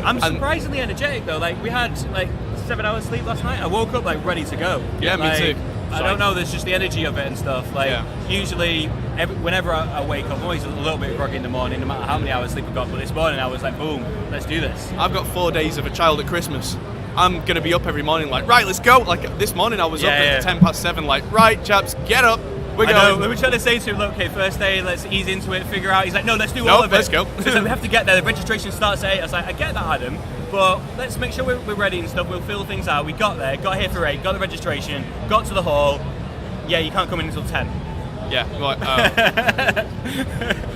I'm surprisingly energetic though. Like, we had like 7 hours sleep last night. I woke up like ready to go.
Yeah,
like,
me too.
I don't know. There's just the energy of it and stuff. Like, usually, whenever I wake up, I'm always a little bit groggy in the morning, no matter how many hours sleep I've got. But this morning, I was like, boom, let's do this.
I've got 4 days of a child at Christmas. I'm gonna be up every morning, like, right, let's go. Like this morning, I was up at 7:10, like, right, chaps, get up. We're going.
We were trying to say to him, look, okay, first day, let's ease into it, figure out. He's like, no, let's do all of it.
Let's go.
So like, we have to get there. The registration starts at 8. I was like, I get that, Adam, but let's make sure we're ready and stuff. We'll fill things out. We got there, got here for 8, got the registration, got to the hall. Yeah, you can't come in until 10.
Yeah, like,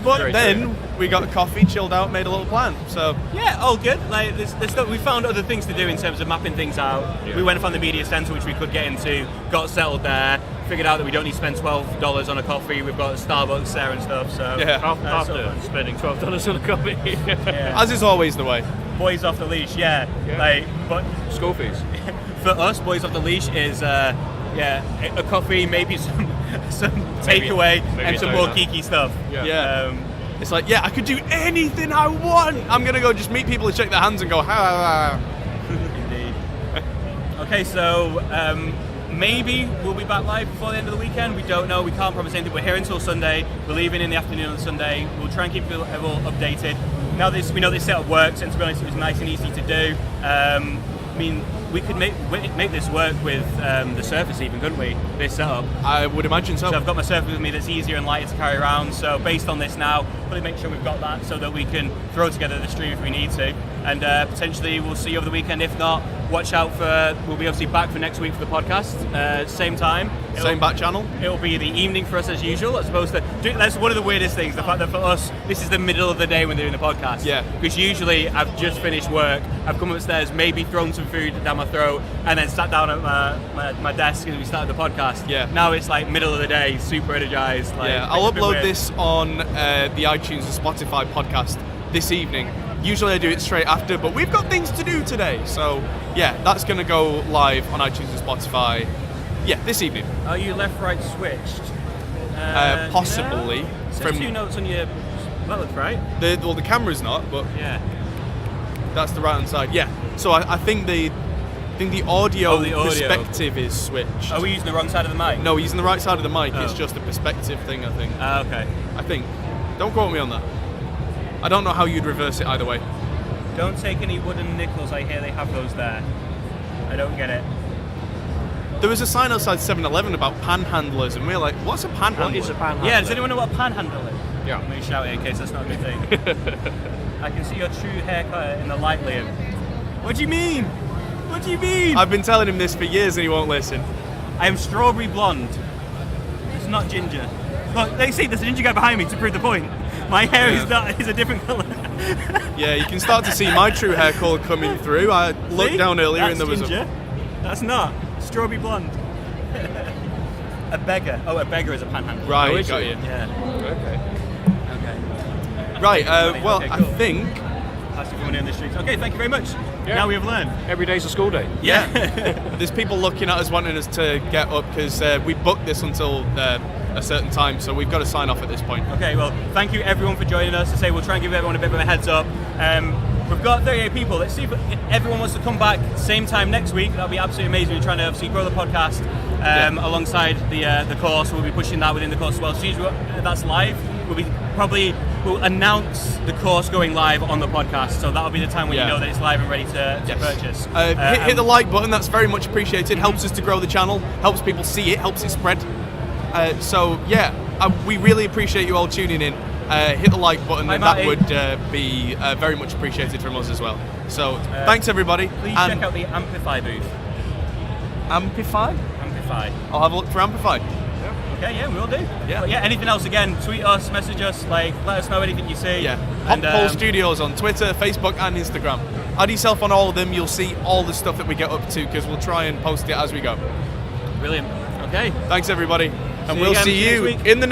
but then we got coffee, chilled out, made a little plan. So
yeah, all good. Like, there's stuff. We found other things to do in terms of mapping things out. Yeah. We went and found the media centre, which we could get into. Got settled there. Figured out that we don't need to spend $12 on a coffee. We've got Starbucks there and stuff. So
yeah,
after spending $12 on a coffee,
as is always the way.
Boys off the leash, yeah. Like, but
school fees
for us, boys off the leash is a coffee, maybe some takeaway, and some more geeky stuff.
Yeah. It's like, I could do anything I want. I'm gonna go just meet people and shake their hands and go, ha.
Indeed. Okay, so maybe we'll be back live before the end of the weekend. We don't know. We can't promise anything. We're here until Sunday. We're leaving in the afternoon on Sunday. We'll try and keep you all updated. Now we know this setup works, and to be honest, it was nice and easy to do. I mean, we could make this work with the Surface even, couldn't we? This setup.
I would imagine so.
So I've got my Surface with me that's easier and lighter to carry around. So based on this now, probably make sure we've got that so that we can throw together the stream if we need to. And potentially we'll see you over the weekend. If not, watch out for, we'll be obviously back for next week for the podcast. Same time.
Same back channel.
It'll be the evening for us as usual, as opposed to, that's one of the weirdest things, the fact that for us, this is the middle of the day when they're doing the podcast.
Yeah.
Because usually I've just finished work, I've come upstairs, maybe thrown some food down my throat, and then sat down at my desk and we started the podcast.
Yeah.
Now it's like middle of the day, super energized. Like,
Yeah, I'll
it's a bit
upload
weird.
this on the iTunes and Spotify podcast this evening. Usually I do it straight after, but we've got things to do today. So, yeah, that's going to go live on iTunes and Spotify, this evening.
Are you left-right switched?
Possibly.
It says 2 notes on your left, right?
The camera's not, but
Yeah.
that's the right-hand side. Yeah, so I think the audio,
The audio
perspective is switched.
Are we using the wrong side of the mic?
No, we're using the right side of the mic. It's
Oh.
just a perspective thing, I think.
Okay.
I think. Don't quote me on that. I don't know how you'd reverse it either way.
Don't take any wooden nickels. I hear they have those there. I don't get it.
There was a sign outside 7-Eleven about panhandlers, and we were like, what's a panhandler?
What is a panhandler?
Yeah, does anyone know what a panhandle is?
Yeah.
Let me shout it in case that's not a good thing. I can see your true haircut in the light, Liam. What do you mean? What do you mean?
I've been telling him this for years and he won't listen.
I am strawberry blonde. It's not ginger. Look, they see there's a ginger guy behind me to prove the point. My hair is a different colour.
Yeah, you can start to see my true hair colour coming through. I looked
See?
down earlier
That's
and there was
ginger. That's not. Strawberry blonde. A beggar. Oh, a beggar is a panhandler.
Right,
Oh, is
got
it?
you.
Yeah.
Okay.
Okay.
Right, well,
Okay,
I
cool.
think...
That's the woman in the streets. Okay, thank you very much.
Yeah.
Now we have learned.
Every day's a school day.
Yeah.
There's people looking at us wanting us to get up because we booked this until a certain time, so we've got to sign off at this point.
Okay, well, thank you everyone for joining us. To say we'll try and give everyone a bit of a heads up. We've got 38 people. Let's see if everyone wants to come back same time next week. That'll be absolutely amazing. We're trying to obviously grow the podcast alongside the course. We'll be pushing that within the course as well. As soon as that's live, we'll announce the course going live on the podcast. So that'll be the time when you know that it's live and ready to
Yes.
purchase.
Hit the like button, that's very much appreciated. Helps us to grow the channel, helps people see it, helps it spread. We really appreciate you all tuning in. Hit the like button,
Hi,
and that
Matty.
would be very much appreciated from us as well. So thanks everybody.
Please
and
check out the Amplify booth.
Amplify?
Amplify.
I'll have a look for Amplify.
Okay, yeah, we'll do.
Yeah.
But yeah, anything else, again, tweet us, message us, let us know anything you see.
Yeah.
And,
Hot Pole Studios on Twitter, Facebook, and Instagram. Add yourself on all of them. You'll see all the stuff that we get up to because we'll try and post it as we go.
Brilliant. Okay.
Thanks everybody, and
See you
we'll
again.
see
See you
you
next week.
in the